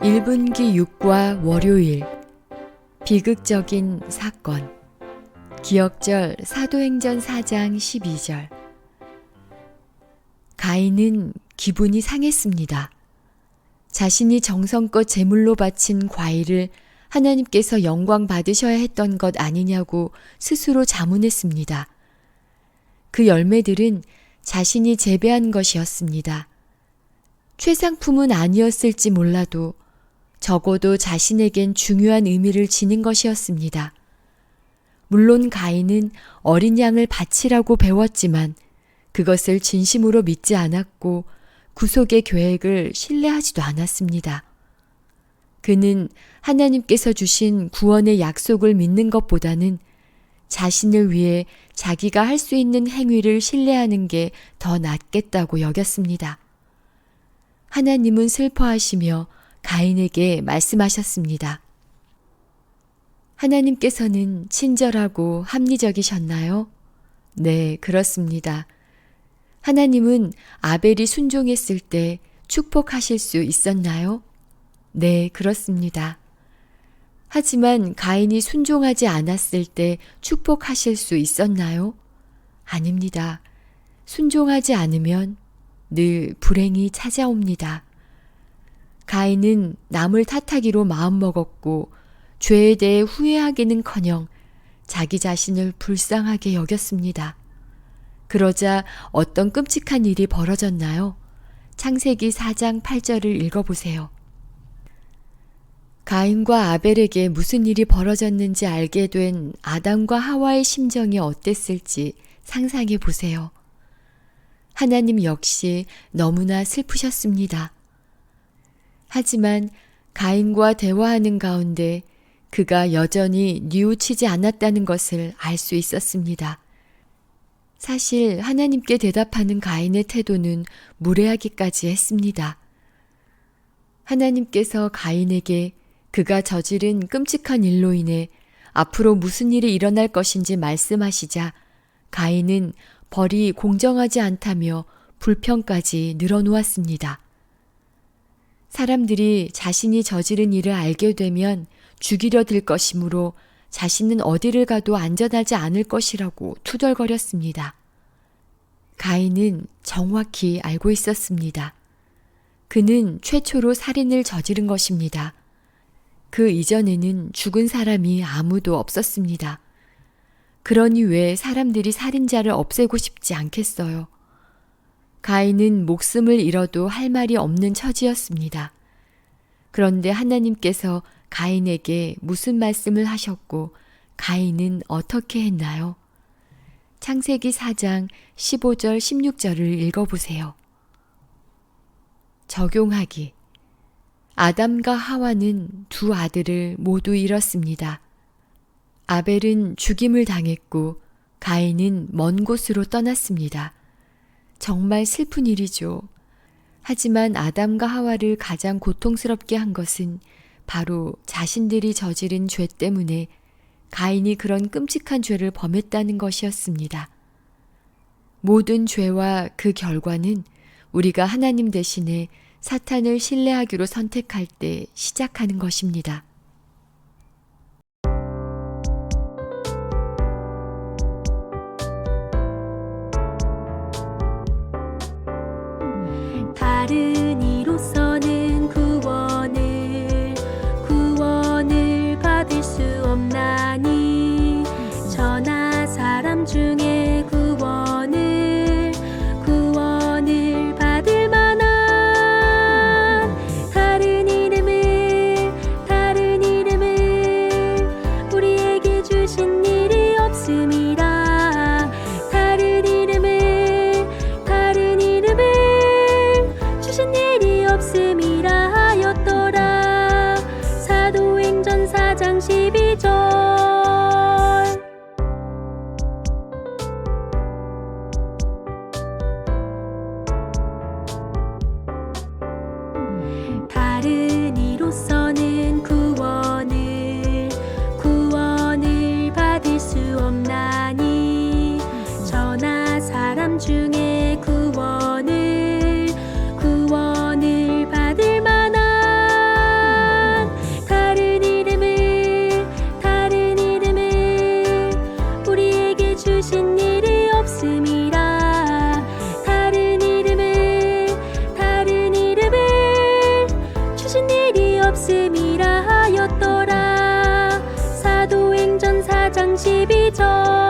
1분기 6과 월요일 비극적인 사건 기억절 사도행전 4장 12절 가인은 기분이 상했습니다. 자신이 정성껏 제물로 바친 과일을 하나님께서 영광 받으셔야 했던 것 아니냐고 스스로 자문했습니다. 그 열매들은 자신이 재배한 것이었습니다. 최상품은 아니었을지 몰라도 적어도 자신에겐 중요한 의미를 지닌 것이었습니다. 물론 가인은 어린 양을 바치라고 배웠지만 그것을 진심으로 믿지 않았고 구속의 계획을 신뢰하지도 않았습니다. 그는 하나님께서 주신 구원의 약속을 믿는 것보다는 자신을 위해 자기가 할 수 있는 행위를 신뢰하는 게 더 낫겠다고 여겼습니다. 하나님은 슬퍼하시며 가인에게 말씀하셨습니다. 하나님께서는 친절하고 합리적이셨나요? 네, 그렇습니다. 하나님은 아벨이 순종했을 때 축복하실 수 있었나요? 네, 그렇습니다. 하지만 가인이 순종하지 않았을 때 축복하실 수 있었나요? 아닙니다. 순종하지 않으면 늘 불행이 찾아옵니다. 가인은 남을 탓하기로 마음먹었고 죄에 대해 후회하기는커녕 자기 자신을 불쌍하게 여겼습니다. 그러자 어떤 끔찍한 일이 벌어졌나요? 창세기 4장 8절을 읽어보세요. 가인과 아벨에게 무슨 일이 벌어졌는지 알게 된 아담과 하와의 심정이 어땠을지 상상해 보세요. 하나님 역시 너무나 슬프셨습니다. 하지만 가인과 대화하는 가운데 그가 여전히 뉘우치지 않았다는 것을 알 수 있었습니다. 사실 하나님께 대답하는 가인의 태도는 무례하기까지 했습니다. 하나님께서 가인에게 그가 저지른 끔찍한 일로 인해 앞으로 무슨 일이 일어날 것인지 말씀하시자 가인은 벌이 공정하지 않다며 불평까지 늘어놓았습니다. 사람들이 자신이 저지른 일을 알게 되면 죽이려 들 것이므로 자신은 어디를 가도 안전하지 않을 것이라고 투덜거렸습니다. 가인은 정확히 알고 있었습니다. 그는 최초로 살인을 저지른 것입니다. 그 이전에는 죽은 사람이 아무도 없었습니다. 그러니 왜 사람들이 살인자를 없애고 싶지 않겠어요? 가인은 목숨을 잃어도 할 말이 없는 처지였습니다. 그런데 하나님께서 가인에게 무슨 말씀을 하셨고 가인은 어떻게 했나요? 창세기 4장 15절 16절을 읽어보세요. 적용하기. 아담과 하와는 두 아들을 모두 잃었습니다. 아벨은 죽임을 당했고 가인은 먼 곳으로 떠났습니다. 정말 슬픈 일이죠. 하지만 아담과 하와를 가장 고통스럽게 한 것은 바로 자신들이 저지른 죄 때문에 가인이 그런 끔찍한 죄를 범했다는 것이었습니다. 모든 죄와 그 결과는 우리가 하나님 대신에 사탄을 신뢰하기로 선택할 때 시작하는 것입니다. 다른 이로서는 구원을 받을 수 없나니 저나 사람 중에 구원을 받을 만한 다른 이름을 우리에게 주신 일이 없음이라. 다른 이름을 주신 일이 없음이라 하였더라. 사도행전 4장 12절. 다른 이로서는 구원을 받을 수 없나니 저나 사람 중에 구원을 받을 만한 32절